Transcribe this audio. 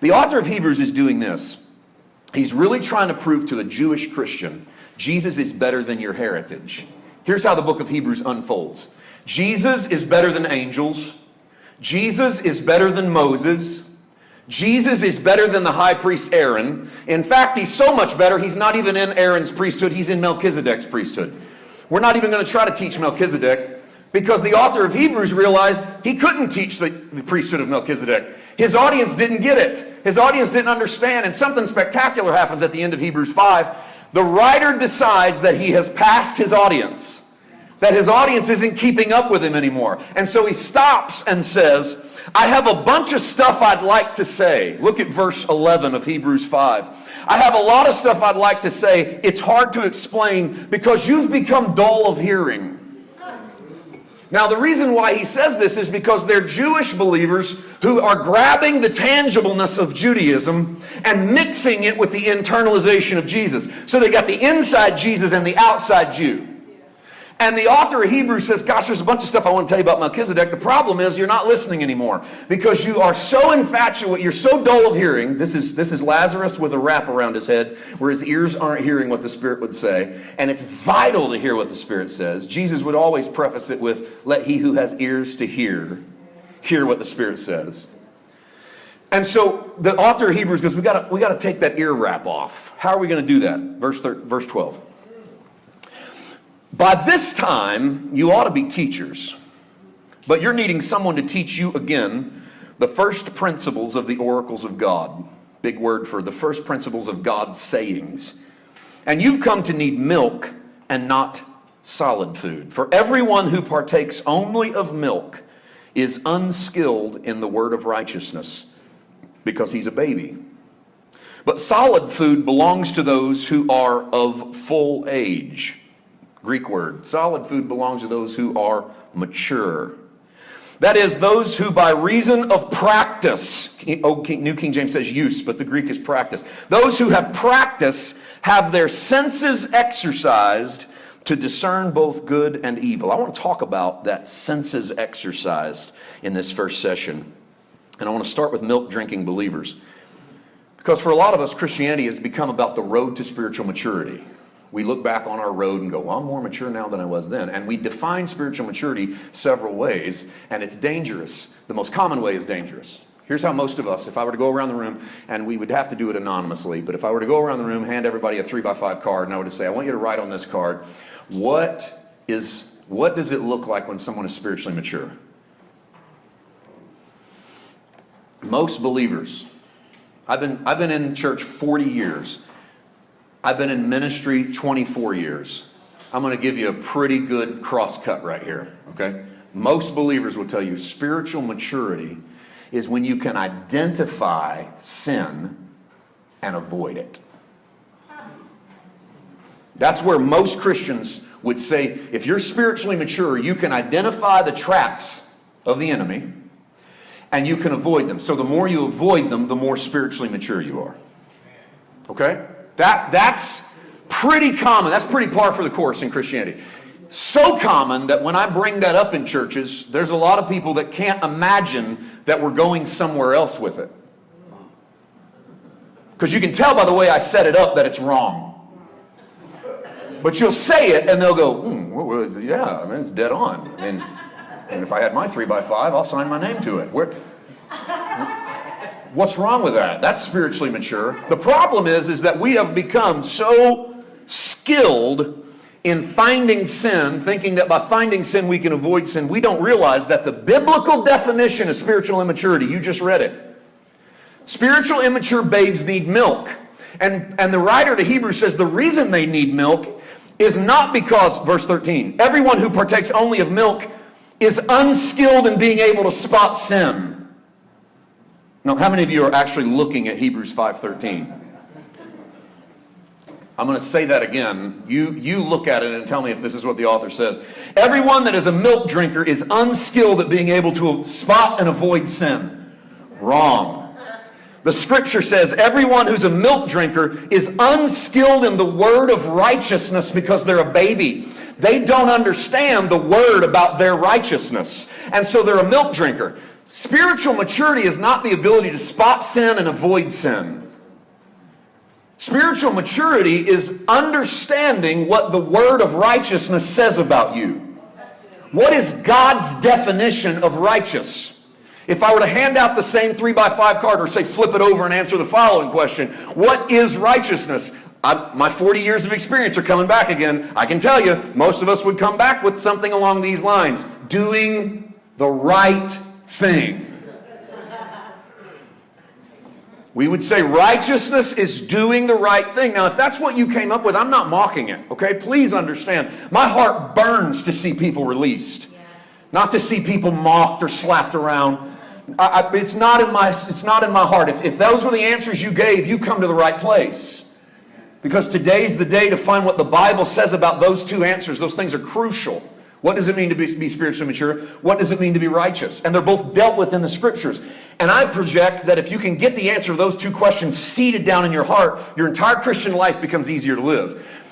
The author of Hebrews is doing this. He's really trying to prove to a Jewish Christian, Jesus is better than your heritage. Here's how the book of Hebrews unfolds. Jesus is better than angels. Jesus is better than Moses. Jesus is better than the high priest Aaron. In fact, he's so much better, he's not even in Aaron's priesthood, he's in Melchizedek's priesthood. We're not even going to try to teach Melchizedek because the author of Hebrews realized he couldn't teach the priesthood of Melchizedek. His audience didn't get it. His audience didn't understand, and something spectacular happens at the end of Hebrews 5. The writer decides that he has passed his audience, that his audience isn't keeping up with him anymore. And so he stops and says, I have a bunch of stuff I'd like to say. Look at verse 11 of Hebrews 5. I have a lot of stuff I'd like to say. It's hard to explain because you've become dull of hearing. Now, the reason why he says this is because they're Jewish believers who are grabbing the tangibleness of Judaism and mixing it with the internalization of Jesus. So they got the inside Jesus and the outside Jew. And the author of Hebrews says, gosh, there's a bunch of stuff I want to tell you about Melchizedek. The problem is you're not listening anymore because you are so infatuated, you're so dull of hearing. This is Lazarus with a wrap around his head where his ears aren't hearing what the Spirit would say. And it's vital to hear what the Spirit says. Jesus would always preface it with, let he who has ears to hear what the Spirit says. And so the author of Hebrews goes, we got to take that ear wrap off. How are we going to do that? Verse 12. By this time, you ought to be teachers, but you're needing someone to teach you again the first principles of the oracles of God. Big word for the first principles of God's sayings. And you've come to need milk and not solid food. For everyone who partakes only of milk is unskilled in the word of righteousness because he's a baby. But solid food belongs to those who are of full age. Greek word. Solid food belongs to those who are mature. That is, those who by reason of practice, New King James says use, but the Greek is practice. Those who have practice have their senses exercised to discern both good and evil. I want to talk about that senses exercised in this first session. And I want to start with milk drinking believers. Because for a lot of us, Christianity has become about the road to spiritual maturity. We look back on our road and go, well, I'm more mature now than I was then. And we define spiritual maturity several ways, and it's dangerous. The most common way is dangerous. Here's how most of us, if I were to go around the room, and we would have to do it anonymously, but if I were to go around the room, hand everybody a 3x5 card, and I were to say, I want you to write on this card, what does it look like when someone is spiritually mature? Most believers, I've been in church 40 years. I've been in ministry 24 years. I'm going to give you a pretty good cross-cut right here, okay? Most believers will tell you spiritual maturity is when you can identify sin and avoid it. That's where most Christians would say, if you're spiritually mature, you can identify the traps of the enemy and you can avoid them. So the more you avoid them, the more spiritually mature you are. Okay? That's pretty common. That's pretty par for the course in Christianity. So common that when I bring that up in churches, there's a lot of people that can't imagine that we're going somewhere else with it. Because you can tell by the way I set it up that it's wrong. But you'll say it and they'll go, yeah, I mean, it's dead on. And if I had my 3x5, I'll sign my name to it. What's wrong with that? That's spiritually mature. The problem is that we have become so skilled in finding sin, thinking that by finding sin we can avoid sin. We don't realize that the biblical definition of spiritual immaturity, you just read it. Spiritual immature babes need milk. And the writer to Hebrews says the reason they need milk is not because, verse 13, everyone who partakes only of milk is unskilled in being able to spot sin. Now, how many of you are actually looking at Hebrews 5:13? I'm going to say that again. You look at it and tell me if this is what the author says. Everyone that is a milk drinker is unskilled at being able to spot and avoid sin. Wrong. The scripture says everyone who's a milk drinker is unskilled in the word of righteousness because they're a baby. They don't understand the word about their righteousness. And so they're a milk drinker. Spiritual maturity is not the ability to spot sin and avoid sin. Spiritual maturity is understanding what the word of righteousness says about you. What is God's definition of righteous? If I were to hand out the same 3x5 card or say flip it over and answer the following question, what is righteousness? My 40 years of experience are coming back again. I can tell you, most of us would come back with something along these lines. Doing the right thing. We would say righteousness is doing the right thing. Now, if that's what you came up with, I'm not mocking it, okay? Please understand. My heart burns to see people released, not to see people mocked or slapped around. It's not in my heart. If those were the answers you gave, you come to the right place. Because today's the day to find what the Bible says about those two answers. Those things are crucial. What does it mean to be spiritually mature? What does it mean to be righteous? And they're both dealt with in the Scriptures. And I project that if you can get the answer to those two questions seated down in your heart, your entire Christian life becomes easier to live.